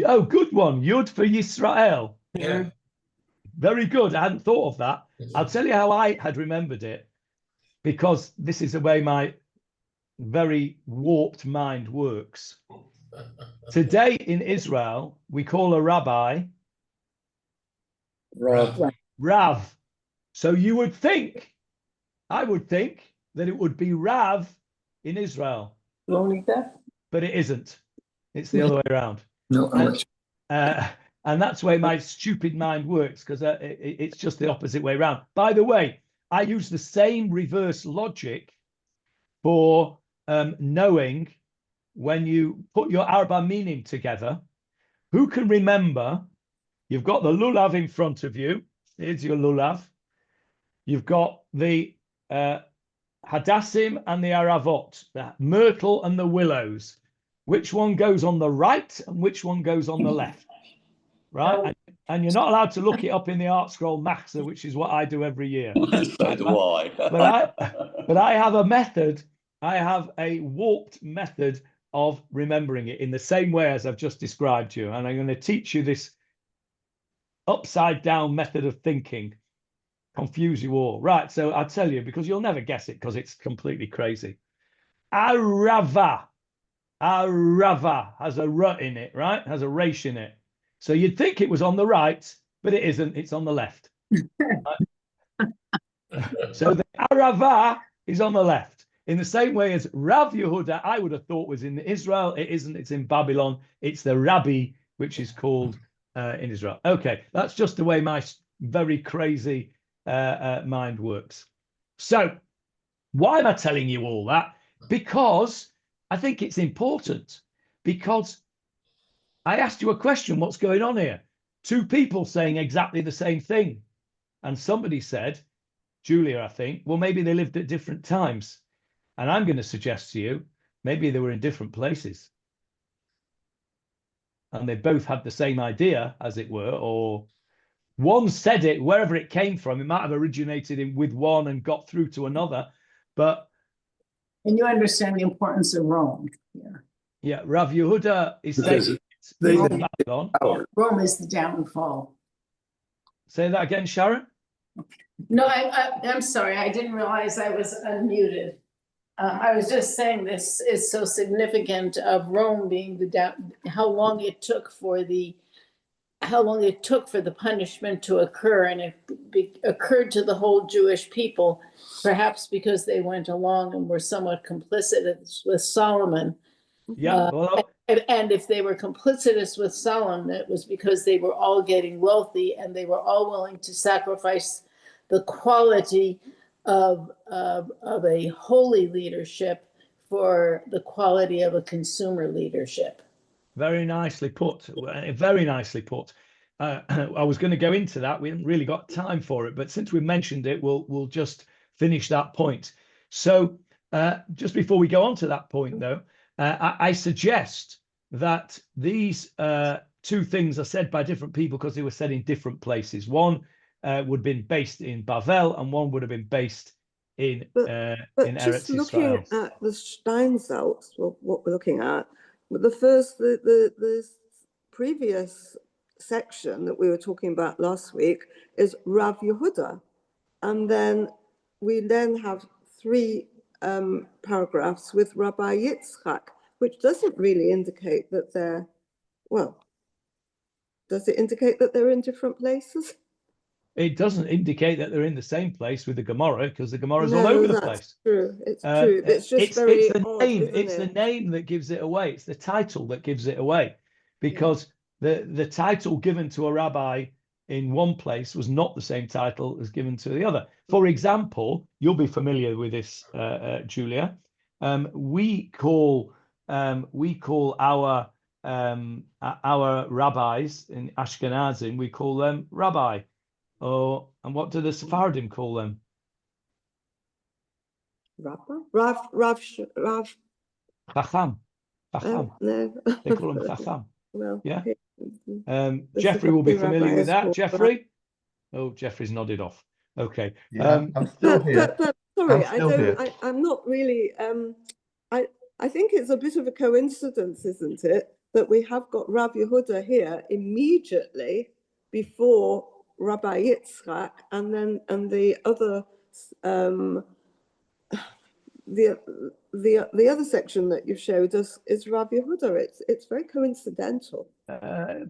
A: Oh, good one. Yud for Yisrael.
D: Yeah.
A: Very good. I hadn't thought of that. I'll tell you how I had remembered it, because this is the way my very warped mind works. Today in Israel, we call a rabbi Rav. So you would think, I would think that it would be Rav in Israel. But it isn't. It's the other way around.
C: No,
A: and that's the way my stupid mind works, because it's just the opposite way around. By the way, I use the same reverse logic for knowing when you put your Arba meaning together. Who can remember? You've got the lulav in front of you. Here's your lulav. You've got the hadassim and the aravot, the myrtle and the willows. Which one goes on the right and which one goes on the left? Right? And you're not allowed to look it up in the art scroll Machzor, which is what I do every year.
H: So do I.
A: But I have a method. I have a warped method of remembering it in the same way as I've just described to you. And I'm going to teach you this upside down method of thinking. Confuse you all. Right. So I'll tell you, because you'll never guess it because it's completely crazy. Arava. Arava has a rut in it, right? Has a resh in it. So you'd think it was on the right, but it isn't. It's on the left. So the Arava is on the left. In the same way as Rav Yehuda, I would have thought was in Israel. It isn't. It's in Babylon. It's the Rabbi, which is called in Israel. Okay, that's just the way my very crazy mind works. So why am I telling you all that? Because I think it's important, because I asked you a question, what's going on here? Two people saying exactly the same thing. And somebody said, Julia, I think, well, maybe they lived at different times. And I'm going to suggest to you, maybe they were in different places. And they both had the same idea, as it were, or one said it, wherever it came from, it might have originated with one and got through to another.
G: And you understand the importance of Rome here.
A: Yeah, Rav Yehuda is saying Babylon.
G: Rome is the downfall.
A: Say that again, Sharon.
G: No, I'm sorry. I didn't realize I was unmuted. I was just saying this is so significant of Rome being how long it took for the punishment to occur, and it occurred to the whole Jewish people, perhaps because they went along and were somewhat complicit with Solomon.
A: Yeah.
G: And if they were complicitous with Solomon, it was because they were all getting wealthy and they were all willing to sacrifice the quality of a holy leadership for the quality of a consumer leadership.
A: Very nicely put. Very nicely put. I was going to go into that. We haven't really got time for it, but since we mentioned it, we'll just finish that point. So just before we go on to that point, though, I suggest that these two things are said by different people because they were said in different places. One would have been based in Bavel, and one would have been based in
F: But just
A: Eretz
F: looking
A: Israel.
F: at the Steinsaltz, what we're looking at, the previous section that we were talking about last week is Rav Yehuda, and then we have 3 paragraphs with Rabbi Yitzchak, which doesn't really indicate that they're, well, does it indicate that they're in different places?
A: It doesn't indicate that they're in the same place with the Gemarah, because the Gemarah is all over the place.
F: True. It's true. It's just very
A: the
F: odd,
A: name.
F: isn't
A: It's
F: it?
A: the name that gives it away. It's the title that gives it away, because the title given to a rabbi in one place was not the same title as given to the other. For example, you'll be familiar with this, Julia. We call our rabbis in Ashkenazim, we call them rabbi. Oh, and what do the Sephardim call them?
F: Rav.
A: Chacham.
F: No.
A: They call them Chacham.
F: Well,
A: yeah.
F: Okay.
A: Jeffrey will be familiar with that. Jeffrey? Oh, Jeffrey's nodded off. Okay.
E: Yeah, I'm still here.
F: But sorry,
E: here.
F: I'm not really. I think it's a bit of a coincidence, isn't it, that we have got Rav Yehuda here immediately before Rabbi Yitzchak, and the other the other section that you showed us is Rav Yehuda. It's very coincidental.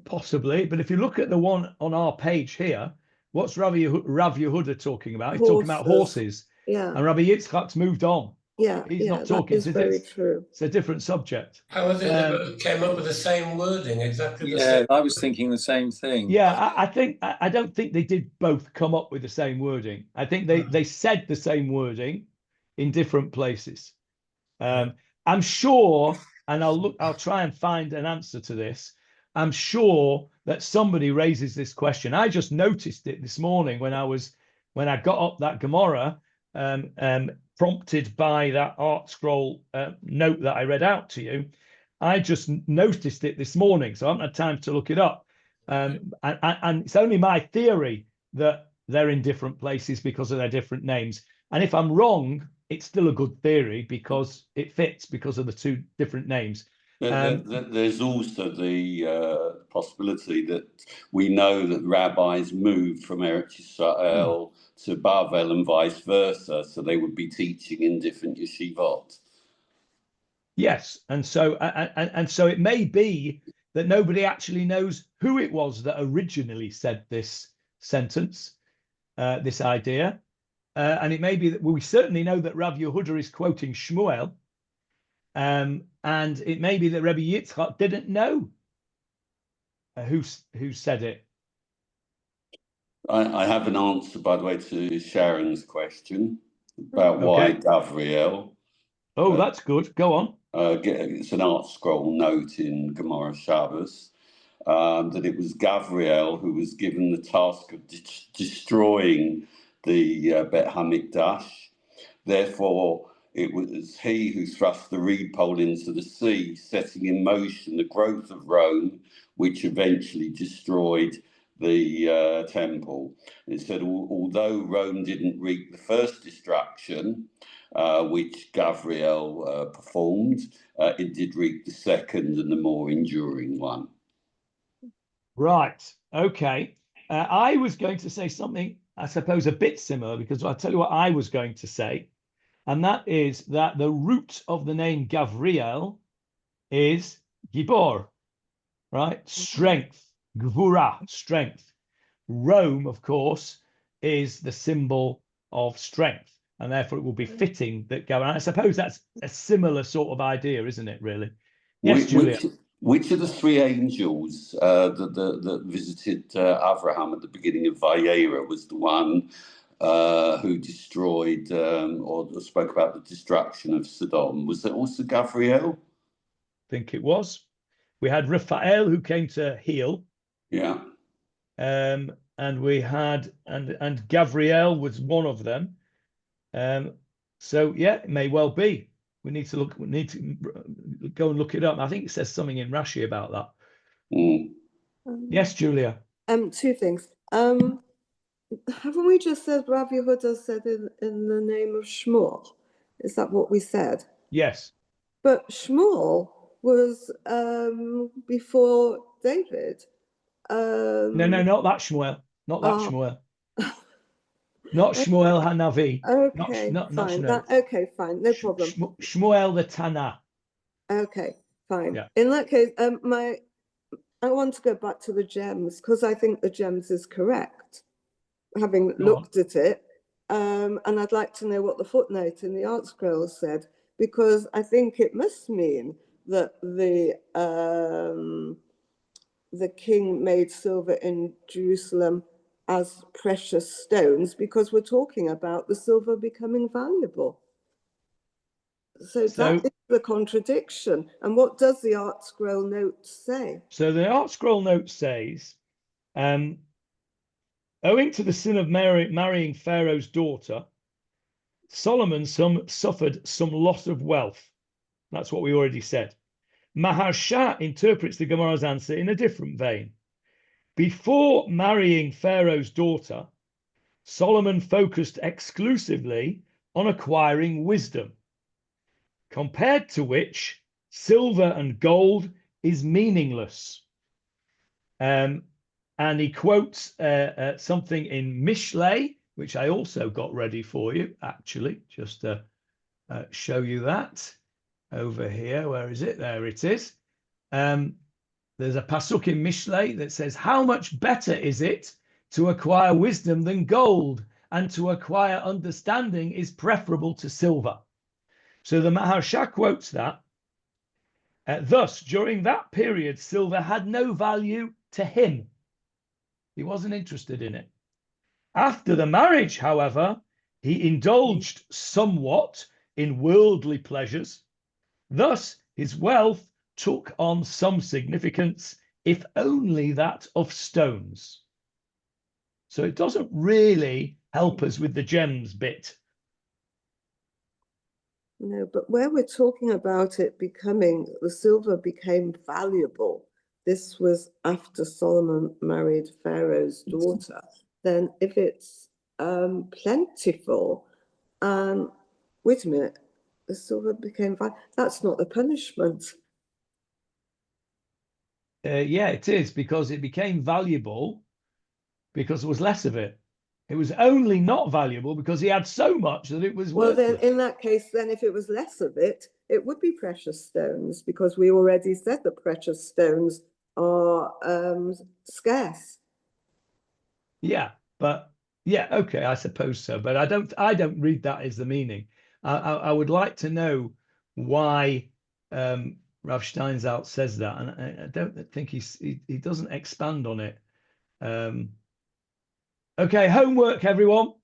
A: Possibly, but if you look at the one on our page here, what's Rav Yehuda talking about? He's talking about horses.
F: Yeah.
A: And Rabbi Yitzchak's moved on.
F: Yeah.
A: He's not talking.
F: That is very true.
A: It's a different subject.
D: How was it that came up with the same wording, exactly the
C: Yeah,
D: same?
C: I was thinking the same thing.
A: Yeah, I don't think they did both come up with the same wording. I think they said the same wording in different places. I'm sure, and I'll try and find an answer to this. I'm sure that somebody raises this question. I just noticed it this morning when I got up that Gemarah, prompted by that art scroll note that I read out to you. I just noticed it this morning, so I haven't had time to look it up. And it's only my theory that they're in different places because of their different names. And if I'm wrong, it's still a good theory because it fits because of the 2 different names.
H: There's also the possibility that we know that rabbis moved from Eretz Israel to Bavel and vice versa, so they would be teaching in different yeshivot.
A: Yes, and so it may be that nobody actually knows who it was that originally said this sentence, this idea, and it may be that we certainly know that Rav Yehuda is quoting Shmuel. And it may be that Rabbi Yitzchak didn't know who said it.
H: I have an answer, by the way, to Sharon's question about why Gavriel.
A: Oh, that's good. Go on.
H: It's an art scroll note in Gemarah Shabbos that it was Gavriel who was given the task of destroying the Bet HaMikdash. Therefore, it was he who thrust the reed pole into the sea, setting in motion the growth of Rome, which eventually destroyed the temple. It said, although Rome didn't reap the first destruction, which Gavriel performed, it did reap the second and the more enduring one.
A: Right. Okay. I was going to say something, I suppose, a bit similar, because I'll tell you what I was going to say. and that is that the root of the name Gavriel is Gibor, right? Strength, Gvura, strength. Rome, of course, is the symbol of strength, and therefore it will be fitting that Gavriel. I suppose that's a similar sort of idea, isn't it, really? Yes, Julia.
H: Which of the three angels that visited Abraham at the beginning of Vayera was the one who destroyed or spoke about the destruction of Sodom? Was it also Gabriel?
A: I think it was. We had Raphael who came to heal.
H: Yeah.
A: And we had and Gabriel was one of them. So yeah, it may well be. We need to go and look it up. I think it says something in Rashi about that. Yes, Julia.
F: Two things. Haven't we just said Rav Yehuda said in the name of Shmuel? Is that what we said?
A: Yes.
F: But Shmuel was before David.
A: No, not that Shmuel. Not that Shmuel. Not Shmuel Hanavi.
F: Okay, fine. Okay, fine. No problem.
A: Shmuel the Tana.
F: Okay, fine.
A: Yeah.
F: In that case, I want to go back to the gems because I think the gems is correct, having looked at it. And I'd like to know what the footnote in the Art Scroll said, because I think it must mean that the king made silver in Jerusalem as precious stones, because we're talking about the silver becoming valuable. So that is the contradiction. And what does the Art Scroll note say?
A: So the Art Scroll note says, owing to the sin of marrying Pharaoh's daughter, Solomon suffered some loss of wealth. That's what we already said. Maharsha interprets the Gemarah's answer in a different vein. Before marrying Pharaoh's daughter, Solomon focused exclusively on acquiring wisdom, compared to which silver and gold is meaningless. And he quotes something in Mishlei, which I also got ready for you, actually, just to show you that over here. Where is it? There it is. There's a pasuk in Mishlei that says, how much better is it to acquire wisdom than gold, and to acquire understanding is preferable to silver. So the Maharsha quotes that. Thus, during that period, silver had no value to him. He wasn't interested in it. After the marriage, however, he indulged somewhat in worldly pleasures. Thus, his wealth took on some significance, if only that of stones. So it doesn't really help us with the gems bit.
F: No, but where we're talking about it becoming, the silver became valuable, this was after Solomon married Pharaoh's daughter, then if it's plentiful, wait a minute, the silver became valuable, that's not the punishment.
A: Yeah, it is, because it became valuable because there was less of it. It was only not valuable because he had so much that it was worthless.
F: Well, then in that case, then if it was less of it, it would be precious stones, because we already said that precious stones are scarce.
A: Yeah, but yeah, okay, I suppose so. But I don't read that as the meaning. I would like to know why Rav Steinsaltz says that, and I don't think he doesn't expand on it. Okay, homework, everyone.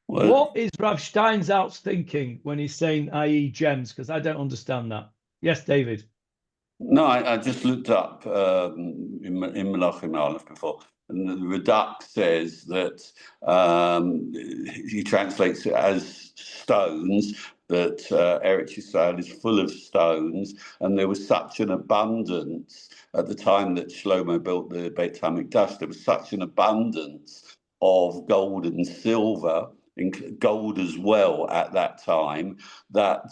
A: What is Rav Steinsaltz thinking when he's saying i.e. gems? Because I don't understand that. Yes, David.
H: No, I just looked up in Melachim Aleph before, and the Radak says that he translates it as stones, that Eretz Yisrael is full of stones, and there was such an abundance at the time that Shlomo built the Beit HaMikdash. There was such an abundance of gold and silver, gold as well at that time, that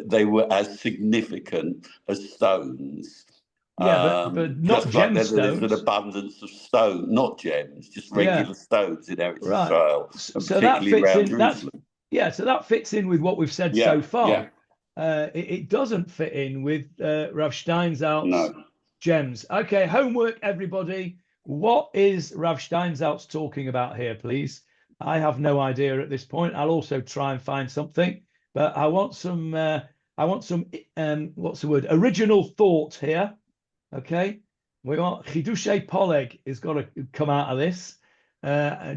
H: they were as significant as stones.
A: Yeah, but not gemstones.
H: There's an abundance of stone, not gems, just regular stones in Eretz Israel, and
A: so that
H: particularly
A: fits
H: around
A: in.
H: Jerusalem.
A: Yeah, so that fits in with what we've said
H: Yeah,
A: so far.
H: yeah.
A: It doesn't fit in with Rav Steinsaltz's
H: No.
A: gems. Okay, homework, everybody. What is Rav Steinsaltz talking about here, please? I have no idea at this point. I'll also try and find something, but I want some what's the word? Original thought here. Okay, we want Chidushay Poleg is got to come out of this.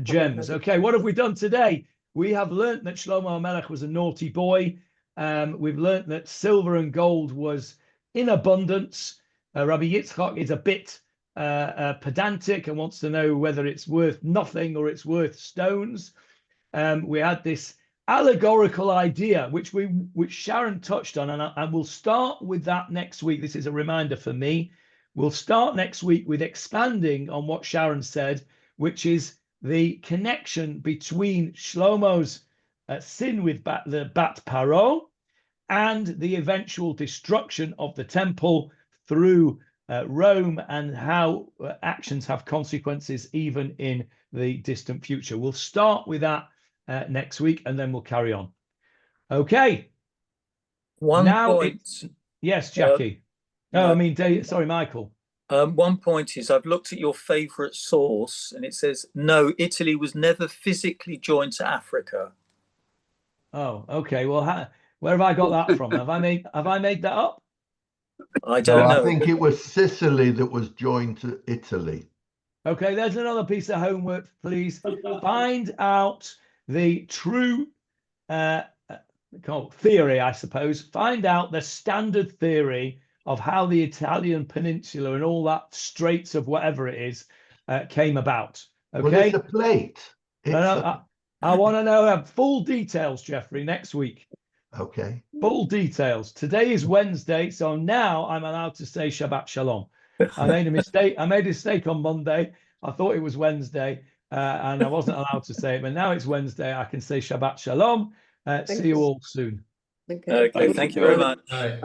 A: Gems. Okay, what have we done today? We have learnt that Shlomo HaMelech was a naughty boy. We've learnt that silver and gold was in abundance. Rabbi Yitzchak is a bit pedantic and wants to know whether it's worth nothing or it's worth stones. We had this allegorical idea, which Sharon touched on, and we'll start with that next week. This is a reminder for me. We'll start next week with expanding on what Sharon said, which is the connection between Shlomo's sin with the Bat Paro and the eventual destruction of the temple through Rome, and how actions have consequences even in the distant future. We'll start with that next week, and then we'll carry on. Okay.
C: One point.
A: Yes, Jackie.
C: No,
A: I mean, sorry, Michael.
C: One point is I've looked at your favourite source, and it says no, Italy was never physically joined to Africa.
A: Oh, okay. Well, where have I got that from? Have I made that up?
C: I don't know.
E: I think it was Sicily that was joined to Italy.
A: Okay, there's another piece of homework, please. Find out the true theory, I suppose. Find out the standard theory of how the Italian peninsula and all that straits of whatever it is came about. Okay.
E: Well, it's a plate.
A: I want to know full details, Jeffrey, next week.
E: Okay.
A: Full details. Today is Wednesday, so now I'm allowed to say Shabbat Shalom. I made a mistake. I made a mistake on Monday. I thought it was Wednesday, and I wasn't allowed to say it, but now it's Wednesday. I can say Shabbat Shalom. See you all soon.
C: Okay, thank you very much.
D: Bye.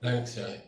D: Thanks, Jay.